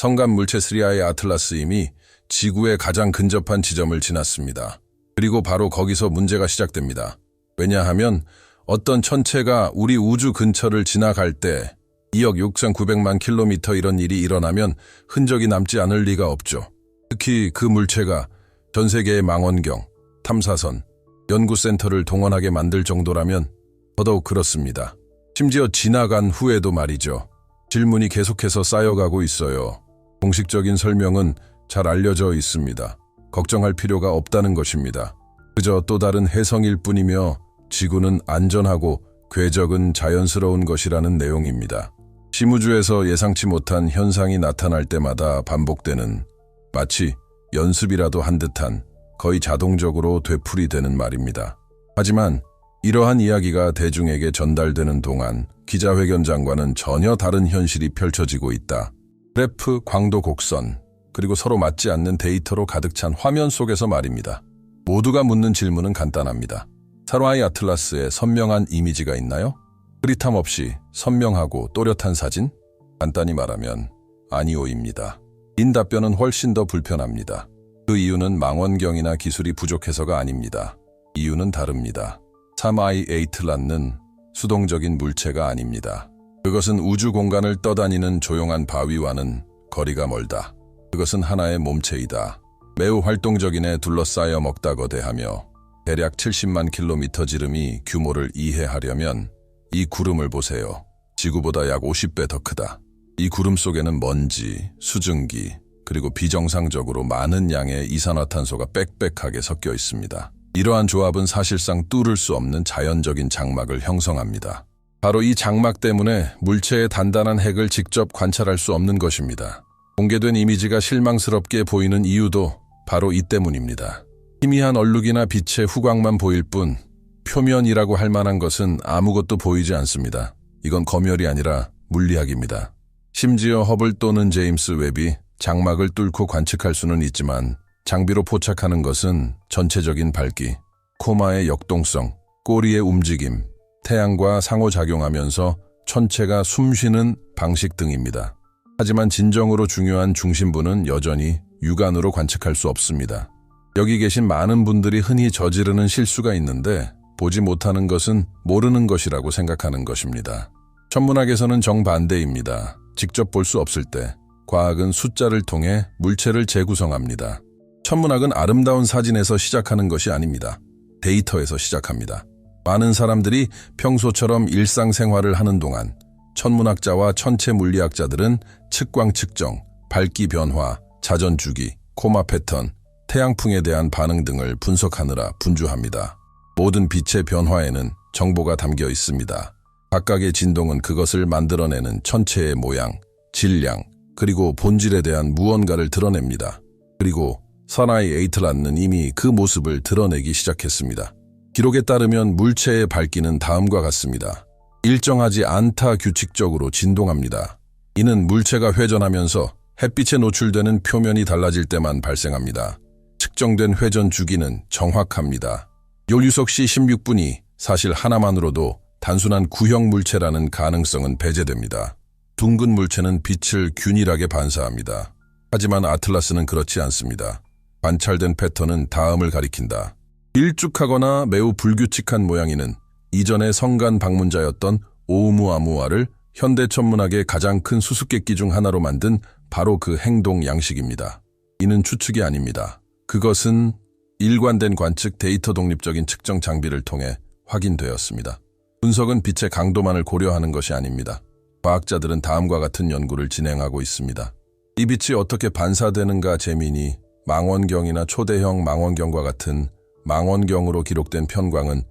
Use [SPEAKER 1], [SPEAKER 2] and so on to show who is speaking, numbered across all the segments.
[SPEAKER 1] 성간 물체 3I의 아틀라스임이 지구의 가장 근접한 지점을 지났습니다. 그리고 바로 거기서 문제가 시작됩니다. 왜냐하면 어떤 천체가 우리 우주 근처를 지나갈 때 2억 6,900만 킬로미터 이런 일이 일어나면 흔적이 남지 않을 리가 없죠. 특히 그 물체가 전 세계의 망원경, 탐사선, 연구센터를 동원하게 만들 정도라면 더더욱 그렇습니다. 심지어 지나간 후에도 말이죠. 질문이 계속해서 쌓여가고 있어요. 공식적인 설명은 잘 알려져 있습니다. 걱정할 필요가 없다는 것입니다. 그저 또 다른 혜성일 뿐이며 지구는 안전하고 궤적은 자연스러운 것이라는 내용입니다. 심우주에서 예상치 못한 현상이 나타날 때마다 반복되는 마치 연습이라도 한 듯한 거의 자동적으로 되풀이되는 말입니다. 하지만 이러한 이야기가 대중에게 전달되는 동안 기자회견장과는 전혀 다른 현실이 펼쳐지고 있다. 그래프, 광도 곡선, 그리고 서로 맞지 않는 데이터로 가득 찬 화면 속에서 말입니다. 모두가 묻는 질문은 간단합니다. 3I 아틀라스에 선명한 이미지가 있나요? 흐릿함 없이 선명하고 또렷한 사진? 간단히 말하면 아니오입니다. 긴 답변은 훨씬 더 불편합니다. 그 이유는 망원경이나 기술이 부족해서가 아닙니다. 이유는 다릅니다. 3I 에이틀란은 수동적인 물체가 아닙니다. 그것은 우주 공간을 떠다니는 조용한 바위와는 거리가 멀다. 그것은 하나의 몸체이다. 매우 활동적인에 둘러싸여 먹다 거대하며 대략 70만 킬로미터 지름이 규모를 이해하려면 이 구름을 보세요. 지구보다 약 50배 더 크다. 이 구름 속에는 먼지, 수증기, 그리고 비정상적으로 많은 양의 이산화탄소가 빽빽하게 섞여 있습니다. 이러한 조합은 사실상 뚫을 수 없는 자연적인 장막을 형성합니다. 바로 이 장막 때문에 물체의 단단한 핵을 직접 관찰할 수 없는 것입니다. 공개된 이미지가 실망스럽게 보이는 이유도 바로 이 때문입니다. 희미한 얼룩이나 빛의 후광만 보일 뿐 표면이라고 할 만한 것은 아무것도 보이지 않습니다. 이건 검열이 아니라 물리학입니다. 심지어 허블 또는 제임스 웹이 장막을 뚫고 관측할 수는 있지만 장비로 포착하는 것은 전체적인 밝기, 코마의 역동성, 꼬리의 움직임, 태양과 상호작용하면서 천체가 숨쉬는 방식 등입니다. 하지만 진정으로 중요한 중심부는 여전히 육안으로 관측할 수 없습니다. 여기 계신 많은 분들이 흔히 저지르는 실수가 있는데 보지 못하는 것은 모르는 것이라고 생각하는 것입니다. 천문학에서는 정반대입니다. 직접 볼 수 없을 때 과학은 숫자를 통해 물체를 재구성합니다. 천문학은 아름다운 사진에서 시작하는 것이 아닙니다. 데이터에서 시작합니다. 많은 사람들이 평소처럼 일상생활을 하는 동안 천문학자와 천체 물리학자들은 측광 측정, 밝기 변화, 자전 주기, 코마 패턴, 태양풍에 대한 반응 등을 분석하느라 분주합니다. 모든 빛의 변화에는 정보가 담겨 있습니다. 각각의 진동은 그것을 만들어내는 천체의 모양, 질량, 그리고 본질에 대한 무언가를 드러냅니다. 그리고 3I 에이틀란은 이미 그 모습을 드러내기 시작했습니다. 기록에 따르면 물체의 밝기는 다음과 같습니다. 일정하지 않다 규칙적으로 진동합니다. 이는 물체가 회전하면서 햇빛에 노출되는 표면이 달라질 때만 발생합니다. 측정된 회전 주기는 정확합니다. 요류석 시 16분이 사실 하나만으로도 단순한 구형 물체라는 가능성은 배제됩니다. 둥근 물체는 빛을 균일하게 반사합니다. 하지만 아틀라스는 그렇지 않습니다. 관찰된 패턴은 다음을 가리킨다. 일쭉하거나 매우 불규칙한 모양이는 이전의 성간 방문자였던 오우무아무아를 현대 천문학의 가장 큰 수수께끼 중 하나로 만든 바로 그 행동 양식입니다. 이는 추측이 아닙니다. 그것은 일관된 관측 데이터 독립적인 측정 장비를 통해 확인되었습니다. 분석은 빛의 강도만을 고려하는 것이 아닙니다. 과학자들은 다음과 같은 연구를 진행하고 있습니다. 이 빛이 어떻게 반사되는가 재민이 망원경이나 초대형 망원경과 같은 망원경으로 기록된 편광은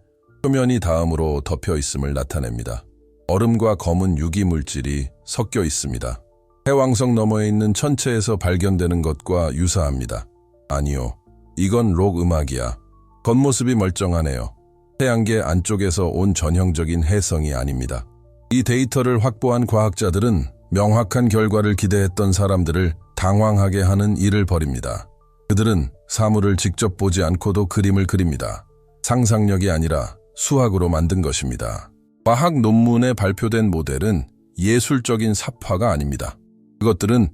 [SPEAKER 1] 표면이 다음으로 덮여 있음을 나타냅니다. 얼음과 검은 유기물질이 섞여 있습니다. 해왕성 너머에 있는 천체에서 발견되는 것과 유사합니다. 아니요, 이건 록 음악이야. 겉모습이 멀쩡하네요. 태양계 안쪽에서 온 전형적인 해성이 아닙니다. 이 데이터를 확보한 과학자들은 명확한 결과를 기대했던 사람들을 당황하게 하는 일을 벌입니다. 그들은 사물을 직접 보지 않고도 그림을 그립니다. 상상력이 아니라 수학으로 만든 것입니다. 과학 논문에 발표된 모델은 예술적인 삽화가 아닙니다. 그것들은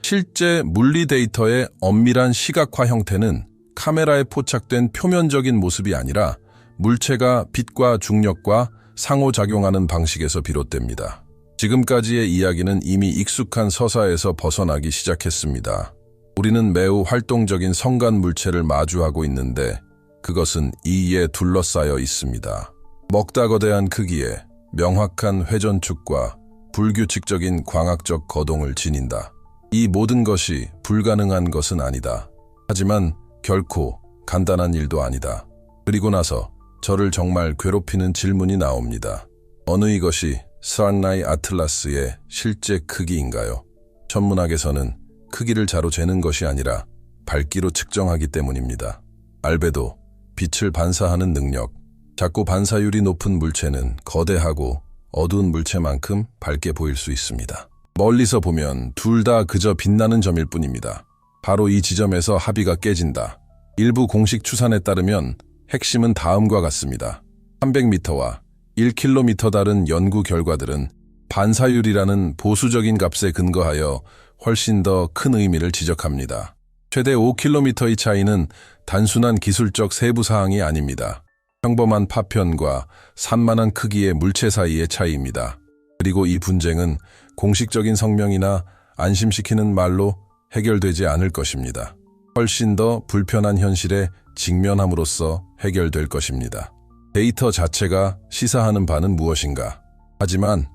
[SPEAKER 1] 실제 물리 데이터의 엄밀한 시각화 형태는 카메라에 포착된 표면적인 모습이 아니라 물체가 빛과 중력과 상호작용하는 방식에서 비롯됩니다. 지금까지의 이야기는 이미 익숙한 서사에서 벗어나기 시작했습니다. 우리는 매우 활동적인 성간 물체를 마주하고 있는데 그것은 이에 둘러싸여 있습니다. 먹다 거대한 크기에 명확한 회전축과 불규칙적인 광학적 거동을 지닌다. 이 모든 것이 불가능한 것은 아니다. 하지만 결코 간단한 일도 아니다. 그리고 나서 저를 정말 괴롭히는 질문이 나옵니다. 어느 이것이 스랑나이 아틀라스의 실제 크기인가요? 천문학에서는 크기를 자로 재는 것이 아니라 밝기로 측정하기 때문입니다. 알베도, 빛을 반사하는 능력, 작고 반사율이 높은 물체는 거대하고 어두운 물체만큼 밝게 보일 수 있습니다. 멀리서 보면 둘 다 그저 빛나는 점일 뿐입니다. 바로 이 지점에서 합의가 깨진다. 일부 공식 추산에 따르면 핵심은 다음과 같습니다. 300m와 1km 다른 연구 결과들은 반사율이라는 보수적인 값에 근거하여 훨씬 더 큰 의미를 지적합니다. 최대 5km의 차이는 단순한 기술적 세부 사항이 아닙니다. 평범한 파편과 산만한 크기의 물체 사이의 차이입니다. 그리고 이 분쟁은 공식적인 성명이나 안심시키는 말로 해결되지 않을 것입니다. 훨씬 더 불편한 현실에 직면함으로써 해결될 것입니다. 데이터 자체가 시사하는 바는 무엇인가? 하지만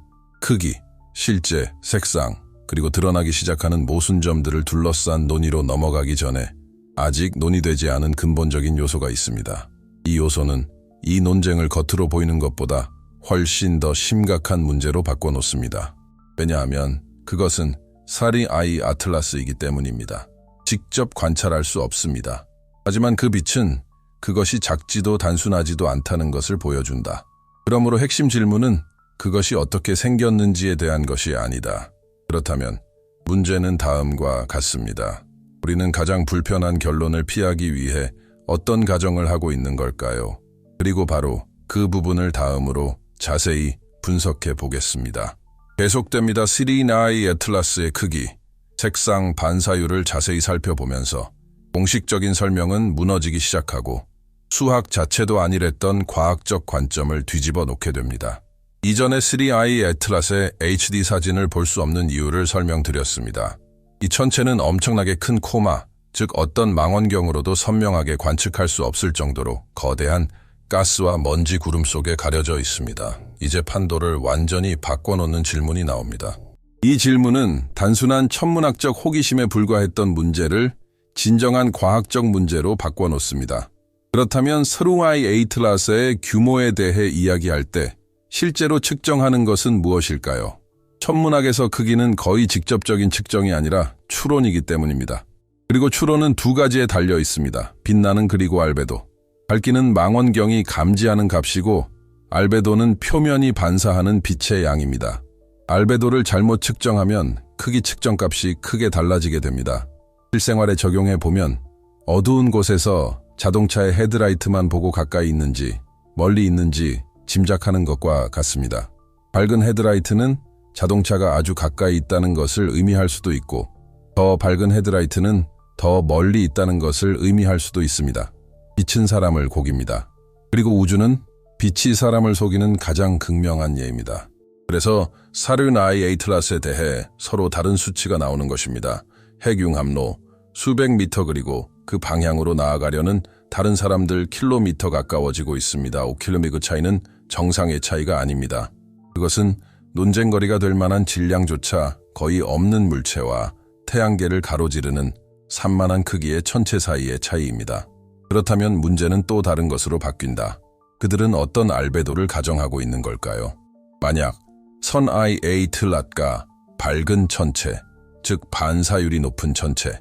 [SPEAKER 1] 크기, 실제, 색상, 그리고 드러나기 시작하는 모순점들을 둘러싼 논의로 넘어가기 전에 아직 논의되지 않은 근본적인 요소가 있습니다. 이 요소는 이 논쟁을 겉으로 보이는 것보다 훨씬 더 심각한 문제로 바꿔놓습니다. 왜냐하면 그것은 스랑나이 아틀라스이기 때문입니다. 직접 관찰할 수 없습니다. 하지만 그 빛은 그것이 작지도 단순하지도 않다는 것을 보여준다. 그러므로 핵심 질문은 그것이 어떻게 생겼는지에 대한 것이 아니다. 그렇다면 문제는 다음과 같습니다. 우리는 가장 불편한 결론을 피하기 위해 어떤 가정을 하고 있는 걸까요? 그리고 바로 그 부분을 다음으로 자세히 분석해 보겠습니다. 계속됩니다. 스랑나이 아틀라스의 크기, 색상, 반사율을 자세히 살펴보면서 공식적인 설명은 무너지기 시작하고 수학 자체도 아니랬던 과학적 관점을 뒤집어 놓게 됩니다. 이전에 스랑나이 아틀라스의 HD 사진을 볼 수 없는 이유를 설명드렸습니다. 이 천체는 엄청나게 큰 코마, 즉 어떤 망원경으로도 선명하게 관측할 수 없을 정도로 거대한 가스와 먼지 구름 속에 가려져 있습니다. 이제 판도를 완전히 바꿔놓는 질문이 나옵니다. 이 질문은 단순한 천문학적 호기심에 불과했던 문제를 진정한 과학적 문제로 바꿔놓습니다. 그렇다면 스랑나이 아틀라스의 규모에 대해 이야기할 때 실제로 측정하는 것은 무엇일까요? 천문학에서 크기는 거의 직접적인 측정이 아니라 추론이기 때문입니다. 그리고 추론은 두 가지에 달려 있습니다. 빛나는 그리고 알베도. 밝기는 망원경이 감지하는 값이고 알베도는 표면이 반사하는 빛의 양입니다. 알베도를 잘못 측정하면 크기 측정값이 크게 달라지게 됩니다. 실생활에 적용해 보면 어두운 곳에서 자동차의 헤드라이트만 보고 가까이 있는지 멀리 있는지 짐작하는 것과 같습니다. 밝은 헤드라이트는 자동차가 아주 가까이 있다는 것을 의미할 수도 있고 더 밝은 헤드라이트는 더 멀리 있다는 것을 의미할 수도 있습니다. 빛은 사람을 속입니다. 그리고 우주는 빛이 사람을 속이는 가장 극명한 예입니다. 그래서 스랑나이 아틀라스에 대해 서로 다른 수치가 나오는 것입니다. 핵융합로, 수백 미터 그리고 그 방향으로 나아가려는 다른 사람들 킬로미터 가까워지고 있습니다. 5km 그 차이는 정상의 차이가 아닙니다. 그것은 논쟁거리가 될 만한 질량조차 거의 없는 물체와 태양계를 가로지르는 산만한 크기의 천체 사이의 차이입니다. 그렇다면 문제는 또 다른 것으로 바뀐다. 그들은 어떤 알베도를 가정하고 있는 걸까요? 만약 스랑나이 아틀라스가 밝은 천체, 즉 반사율이 높은 천체,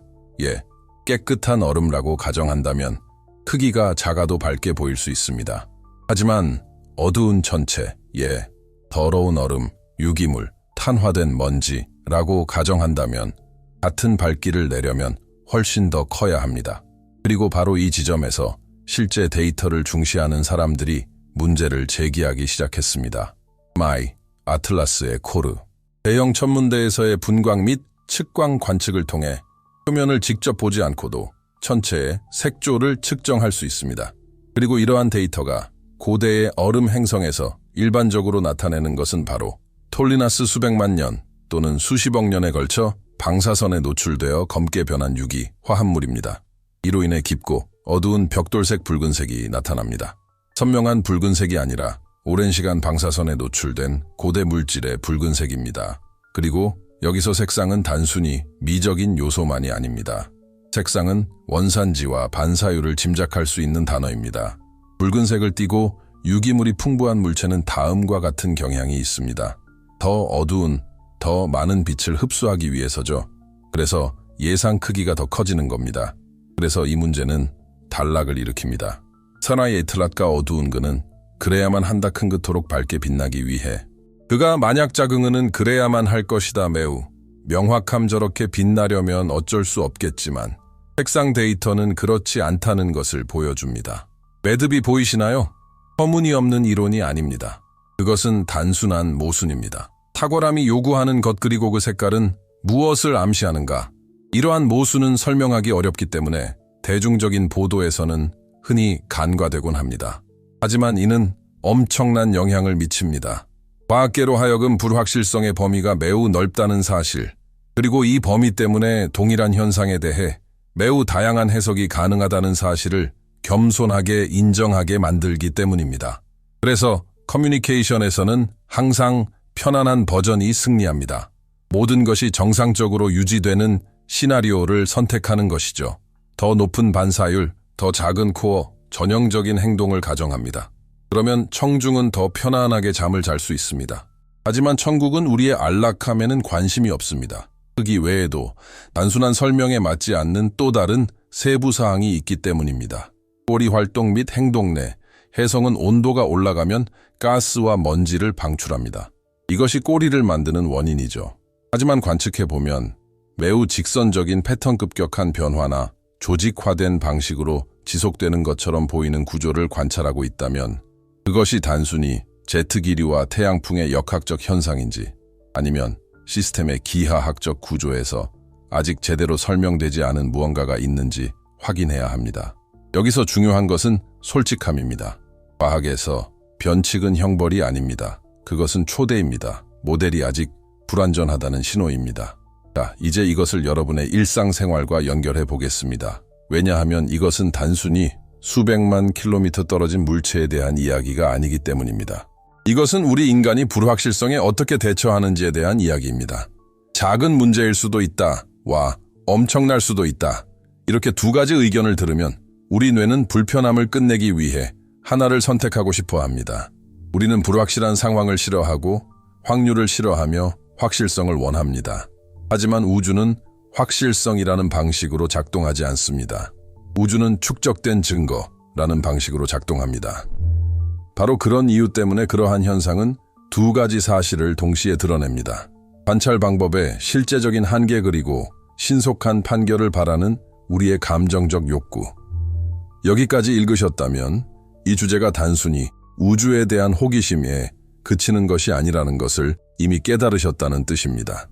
[SPEAKER 1] 깨끗한 얼음라고 가정한다면 크기가 작아도 밝게 보일 수 있습니다. 하지만 어두운 천체, 더러운 얼음, 유기물, 탄화된 먼지라고 가정한다면 같은 밝기를 내려면 훨씬 더 커야 합니다. 그리고 바로 이 지점에서 실제 데이터를 중시하는 사람들이 문제를 제기하기 시작했습니다. 아틀라스의 코르. 대형 천문대에서의 분광 및 측광 관측을 통해 표면을 직접 보지 않고도 천체의 색조를 측정할 수 있습니다. 그리고 이러한 데이터가 고대의 얼음 행성에서 일반적으로 나타내는 것은 바로 톨리나스 수백만 년 또는 수십억 년에 걸쳐 방사선에 노출되어 검게 변한 유기 화합물입니다. 이로 인해 깊고 어두운 벽돌색 붉은색이 나타납니다. 선명한 붉은색이 아니라 오랜 시간 방사선에 노출된 고대 물질의 붉은색입니다. 그리고 여기서 색상은 단순히 미적인 요소만이 아닙니다. 색상은 원산지와 반사율을 짐작할 수 있는 단어입니다. 붉은색을 띠고 유기물이 풍부한 물체는 다음과 같은 경향이 있습니다. 더 어두운, 더 많은 빛을 흡수하기 위해서죠. 그래서 예상 크기가 더 커지는 겁니다. 그래서 이 문제는 단락을 일으킵니다. 사나이 에틀랏과 어두운 그는 그래야만 한다 큰 그토록 밝게 빛나기 위해 그가 만약 작은 그는 그래야만 할 것이다 매우 명확함 저렇게 빛나려면 어쩔 수 없겠지만 색상 데이터는 그렇지 않다는 것을 보여줍니다. 매듭이 보이시나요? 터무니없는 이론이 아닙니다. 그것은 단순한 모순입니다. 탁월함이 요구하는 것 그리고 그 색깔은 무엇을 암시하는가? 이러한 모순은 설명하기 어렵기 때문에 대중적인 보도에서는 흔히 간과되곤 합니다. 하지만 이는 엄청난 영향을 미칩니다. 과학계로 하여금 불확실성의 범위가 매우 넓다는 사실, 그리고 이 범위 때문에 동일한 현상에 대해 매우 다양한 해석이 가능하다는 사실을 겸손하게 인정하게 만들기 때문입니다. 그래서 커뮤니케이션에서는 항상 편안한 버전이 승리합니다. 모든 것이 정상적으로 유지되는 시나리오를 선택하는 것이죠. 더 높은 반사율, 더 작은 코어, 전형적인 행동을 가정합니다. 그러면 청중은 더 편안하게 잠을 잘 수 있습니다. 하지만 천국은 우리의 안락함에는 관심이 없습니다. 크기 외에도 단순한 설명에 맞지 않는 또 다른 세부 사항이 있기 때문입니다. 꼬리 활동 및 행동 내 혜성은 온도가 올라가면 가스와 먼지를 방출합니다. 이것이 꼬리를 만드는 원인이죠. 하지만 관측해보면 매우 직선적인 패턴 급격한 변화나 조직화된 방식으로 지속되는 것처럼 보이는 구조를 관찰하고 있다면 그것이 단순히 제트 기류와 태양풍의 역학적 현상인지 아니면 시스템의 기하학적 구조에서 아직 제대로 설명되지 않은 무언가가 있는지 확인해야 합니다. 여기서 중요한 것은 솔직함입니다. 과학에서 변칙은 형벌이 아닙니다. 그것은 초대입니다. 모델이 아직 불완전하다는 신호입니다. 자, 이제 이것을 여러분의 일상생활과 연결해 보겠습니다. 왜냐하면 이것은 단순히 수백만 킬로미터 떨어진 물체에 대한 이야기가 아니기 때문입니다. 이것은 우리 인간이 불확실성에 어떻게 대처하는지에 대한 이야기입니다. 작은 문제일 수도 있다와 엄청날 수도 있다. 이렇게 두 가지 의견을 들으면 우리 뇌는 불편함을 끝내기 위해 하나를 선택하고 싶어 합니다. 우리는 불확실한 상황을 싫어하고 확률을 싫어하며 확실성을 원합니다. 하지만 우주는 확실성이라는 방식으로 작동하지 않습니다. 우주는 축적된 증거라는 방식으로 작동합니다. 바로 그런 이유 때문에 그러한 현상은 두 가지 사실을 동시에 드러냅니다. 관찰 방법의 실제적인 한계 그리고 신속한 판결을 바라는 우리의 감정적 욕구. 여기까지 읽으셨다면 이 주제가 단순히 우주에 대한 호기심에 그치는 것이 아니라는 것을 이미 깨달으셨다는 뜻입니다.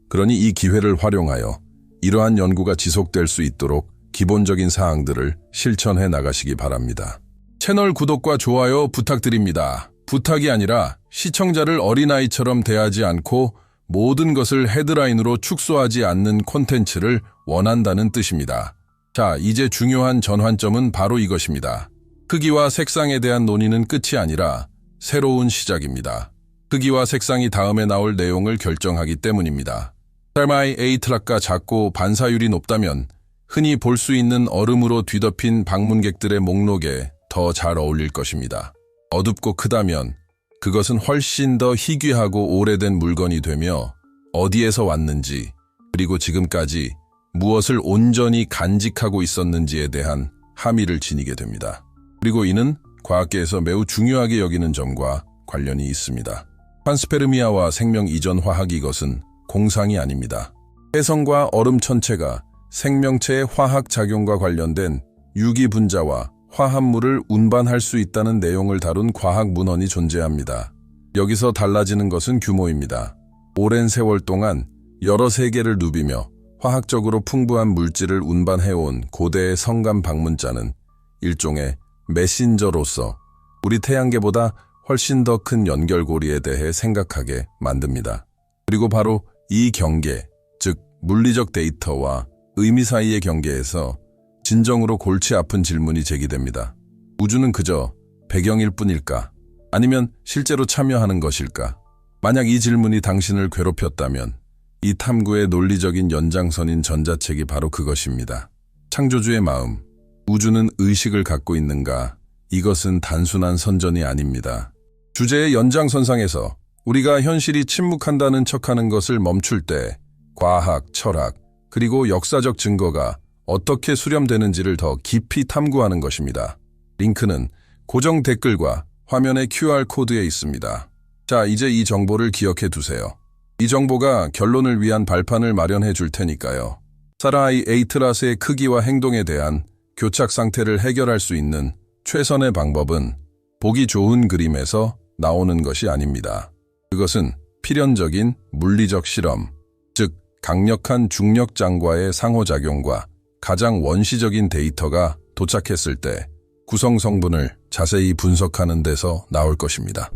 [SPEAKER 1] 그러니 이 기회를 활용하여 이러한 연구가 지속될 수 있도록 기본적인 사항들을 실천해 나가시기 바랍니다. 채널 구독과 좋아요 부탁드립니다. 부탁이 아니라 시청자를 어린아이처럼 대하지 않고 모든 것을 헤드라인으로 축소하지 않는 콘텐츠를 원한다는 뜻입니다. 자, 이제 중요한 전환점은 바로 이것입니다. 크기와 색상에 대한 논의는 끝이 아니라 새로운 시작입니다. 크기와 색상이 다음에 나올 내용을 결정하기 때문입니다. 사나이 에틀랏과 작고 반사율이 높다면 흔히 볼 수 있는 얼음으로 뒤덮인 방문객들의 목록에 더 잘 어울릴 것입니다. 어둡고 크다면 그것은 훨씬 더 희귀하고 오래된 물건이 되며 어디에서 왔는지 그리고 지금까지 무엇을 온전히 간직하고 있었는지에 대한 함의를 지니게 됩니다. 그리고 이는 과학계에서 매우 중요하게 여기는 점과 관련이 있습니다. 판스페르미아와 생명 이전 화학 이것은 공상이 아닙니다. 혜성과 얼음 천체가 생명체의 화학 작용과 관련된 유기 분자와 화합물을 운반할 수 있다는 내용을 다룬 과학 문헌이 존재합니다. 여기서 달라지는 것은 규모입니다. 오랜 세월 동안 여러 세계를 누비며 화학적으로 풍부한 물질을 운반해온 고대의 성간 방문자는 일종의 메신저로서 우리 태양계보다 훨씬 더 큰 연결고리에 대해 생각하게 만듭니다. 그리고 바로 이 경계, 즉 물리적 데이터와 의미 사이의 경계에서 진정으로 골치 아픈 질문이 제기됩니다. 우주는 그저 배경일 뿐일까? 아니면 실제로 참여하는 것일까? 만약 이 질문이 당신을 괴롭혔다면 이 탐구의 논리적인 연장선인 전자책이 바로 그것입니다. 창조주의 마음, 우주는 의식을 갖고 있는가? 이것은 단순한 선전이 아닙니다. 주제의 연장선상에서 우리가 현실이 침묵한다는 척하는 것을 멈출 때 과학, 철학, 그리고 역사적 증거가 어떻게 수렴되는지를 더 깊이 탐구하는 것입니다. 링크는 고정 댓글과 화면의 QR코드에 있습니다. 자, 이제 이 정보를 기억해 두세요. 이 정보가 결론을 위한 발판을 마련해 줄 테니까요. 사라이 에이틀라스의 크기와 행동에 대한 교착 상태를 해결할 수 있는 최선의 방법은 보기 좋은 그림에서 나오는 것이 아닙니다. 그것은 필연적인 물리적 실험, 즉 강력한 중력장과의 상호작용과 가장 원시적인 데이터가 도착했을 때 구성 성분을 자세히 분석하는 데서 나올 것입니다.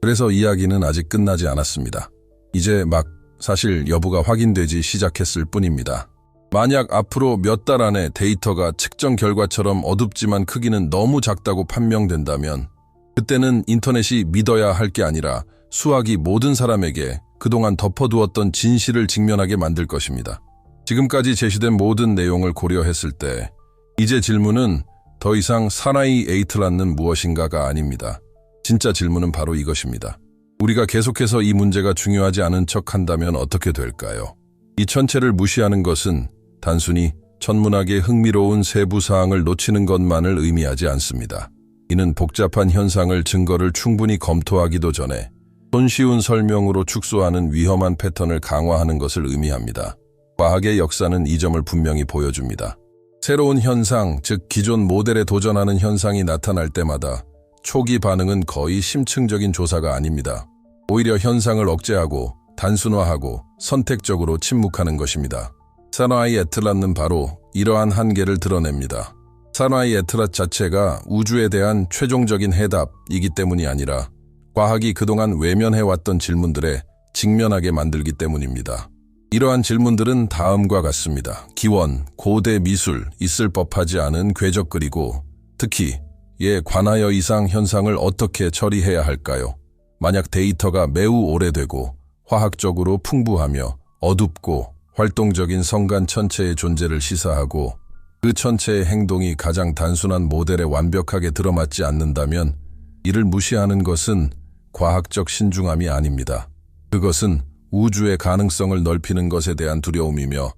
[SPEAKER 1] 그래서 이야기는 아직 끝나지 않았습니다. 이제 막 사실 여부가 확인되지 시작했을 뿐입니다. 만약 앞으로 몇 달 안에 데이터가 측정 결과처럼 어둡지만 크기는 너무 작다고 판명된다면 그때는 인터넷이 믿어야 할 게 아니라 수학이 모든 사람에게 그동안 덮어두었던 진실을 직면하게 만들 것입니다. 지금까지 제시된 모든 내용을 고려했을 때 이제 질문은 더 이상 사라이 에이틀라스는 무엇인가가 아닙니다. 진짜 질문은 바로 이것입니다. 우리가 계속해서 이 문제가 중요하지 않은 척한다면 어떻게 될까요? 이 천체를 무시하는 것은 단순히 천문학의 흥미로운 세부 사항을 놓치는 것만을 의미하지 않습니다. 이는 복잡한 현상을 증거를 충분히 검토하기도 전에 손쉬운 설명으로 축소하는 위험한 패턴을 강화하는 것을 의미합니다. 과학의 역사는 이 점을 분명히 보여줍니다. 새로운 현상, 즉 기존 모델에 도전하는 현상이 나타날 때마다 초기 반응은 거의 심층적인 조사가 아닙니다. 오히려 현상을 억제하고 단순화하고 선택적으로 침묵하는 것입니다. 사라이 에이틀라스는 바로 이러한 한계를 드러냅니다. 사라이 에이틀라스 자체가 우주에 대한 최종적인 해답이기 때문이 아니라 과학이 그동안 외면해왔던 질문들에 직면하게 만들기 때문입니다. 이러한 질문들은 다음과 같습니다. 기원, 고대 미술, 있을 법하지 않은 궤적 그리고 특히 이에 관하여 이상 현상을 어떻게 처리해야 할까요? 만약 데이터가 매우 오래되고 화학적으로 풍부하며 어둡고 활동적인 성간 천체의 존재를 시사하고 그 천체의 행동이 가장 단순한 모델에 완벽하게 들어맞지 않는다면 이를 무시하는 것은 과학적 신중함이 아닙니다. 그것은 우주의 가능성을 넓히는 것에 대한 두려움이며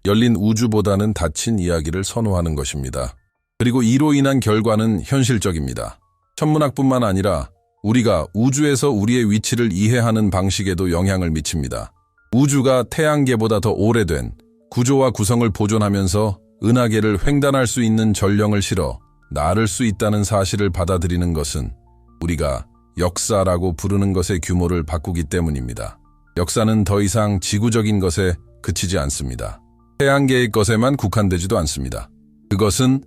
[SPEAKER 1] 열린 우주보다는 닫힌 이야기를 선호하는 것입니다. 그리고 이로 인한 결과는 현실적입니다. 천문학뿐만 아니라 우리가 우주에서 우리의 위치를 이해하는 방식에도 영향을 미칩니다. 우주가 태양계보다 더 오래된 구조와 구성을 보존하면서 은하계를 횡단할 수 있는 전령을 실어 나를 수 있다는 사실을 받아들이는 것은 우리가 역사라고 부르는 것의 규모를 바꾸기 때문입니다. 역사는 더 이상 지구적인 것에 그치지 않습니다. 태양계의 것에만 국한되지도 않습니다. 그것은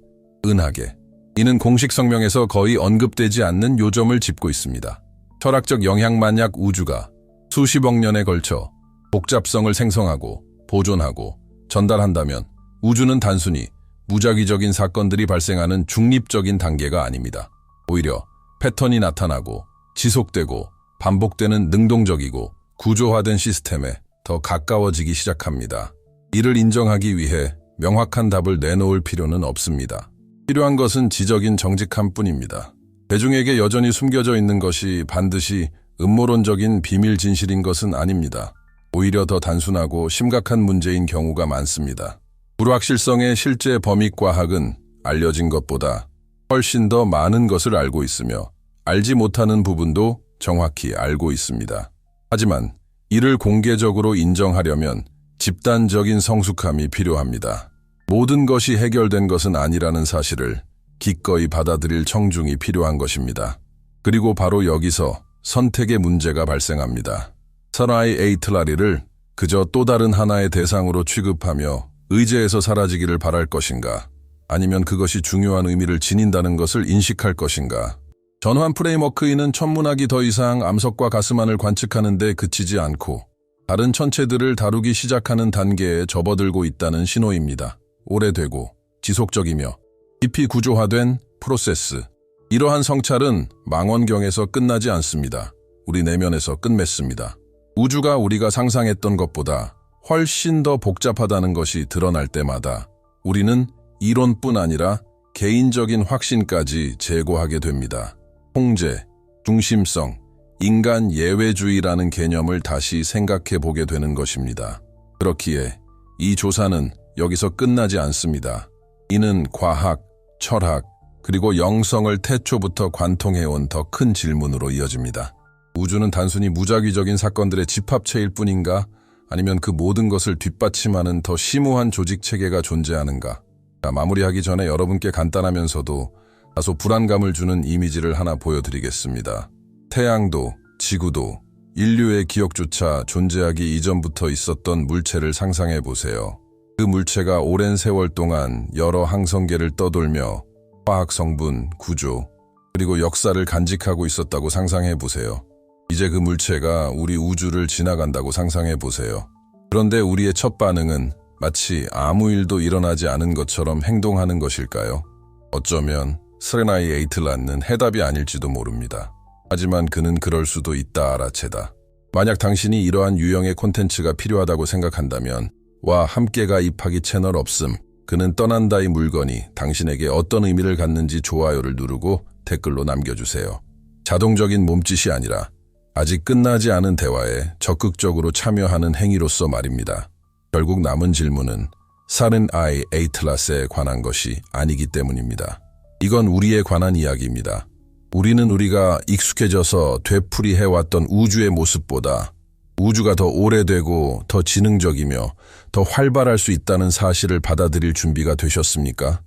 [SPEAKER 1] 은하계. 이는 공식 성명에서 거의 언급되지 않는 요점을 짚고 있습니다. 철학적 영향 만약 우주가 수십억 년에 걸쳐 복잡성을 생성하고 보존하고 전달한다면 우주는 단순히 무작위적인 사건들이 발생하는 중립적인 단계가 아닙니다. 오히려 패턴이 나타나고 지속되고 반복되는 능동적이고 구조화된 시스템에 더 가까워지기 시작합니다. 이를 인정하기 위해 명확한 답을 내놓을 필요는 없습니다. 필요한 것은 지적인 정직함 뿐입니다. 대중에게 여전히 숨겨져 있는 것이 반드시 음모론적인 비밀 진실인 것은 아닙니다. 오히려 더 단순하고 심각한 문제인 경우가 많습니다. 불확실성의 실제 범위과학은 알려진 것보다 훨씬 더 많은 것을 알고 있으며 알지 못하는 부분도 정확히 알고 있습니다. 하지만 이를 공개적으로 인정하려면 집단적인 성숙함이 필요합니다. 모든 것이 해결된 것은 아니라는 사실을 기꺼이 받아들일 청중이 필요한 것입니다. 그리고 바로 여기서 선택의 문제가 발생합니다. 사라이 에이틀라스를 그저 또 다른 하나의 대상으로 취급하며 의제에서 사라지기를 바랄 것인가? 아니면 그것이 중요한 의미를 지닌다는 것을 인식할 것인가? 전환 프레임워크인은 천문학이 더 이상 암석과 가스만을 관측하는 데 그치지 않고 다른 천체들을 다루기 시작하는 단계에 접어들고 있다는 신호입니다. 오래되고 지속적이며 깊이 구조화된 프로세스. 이러한 성찰은 망원경에서 끝나지 않습니다. 우리 내면에서 끝맺습니다. 우주가 우리가 상상했던 것보다 훨씬 더 복잡하다는 것이 드러날 때마다 우리는 이론뿐 아니라 개인적인 확신까지 제고하게 됩니다. 통제, 중심성, 인간 예외주의라는 개념을 다시 생각해 보게 되는 것입니다. 그렇기에 이 조사는 여기서 끝나지 않습니다. 이는 과학, 철학, 그리고 영성을 태초부터 관통해온 더 큰 질문으로 이어집니다. 우주는 단순히 무작위적인 사건들의 집합체일 뿐인가? 아니면 그 모든 것을 뒷받침하는 더 심오한 조직 체계가 존재하는가? 마무리하기 전에 여러분께 간단하면서도 다소 불안감을 주는 이미지를 하나 보여드리겠습니다. 태양도, 지구도, 인류의 기억조차 존재하기 이전부터 있었던 물체를 상상해 보세요. 그 물체가 오랜 세월 동안 여러 항성계를 떠돌며 화학 성분, 구조, 그리고 역사를 간직하고 있었다고 상상해 보세요. 이제 그 물체가 우리 우주를 지나간다고 상상해 보세요. 그런데 우리의 첫 반응은 마치 아무 일도 일어나지 않은 것처럼 행동하는 것일까요? 어쩌면 스레나이 에이틀란은 해답이 아닐지도 모릅니다. 하지만 그는 그럴 수도 있다 알아채다. 만약 당신이 이러한 유형의 콘텐츠가 필요하다고 생각한다면 와 함께 가입하기 채널 없음, 그는 떠난다의 물건이 당신에게 어떤 의미를 갖는지 좋아요를 누르고 댓글로 남겨주세요. 자동적인 몸짓이 아니라 아직 끝나지 않은 대화에 적극적으로 참여하는 행위로서 말입니다. 결국 남은 질문은 사렌아이 에이틀라스에 관한 것이 아니기 때문입니다. 이건 우리에 관한 이야기입니다. 우리는 우리가 익숙해져서 되풀이해왔던 우주의 모습보다 우주가 더 오래되고 더 지능적이며 더 활발할 수 있다는 사실을 받아들일 준비가 되셨습니까?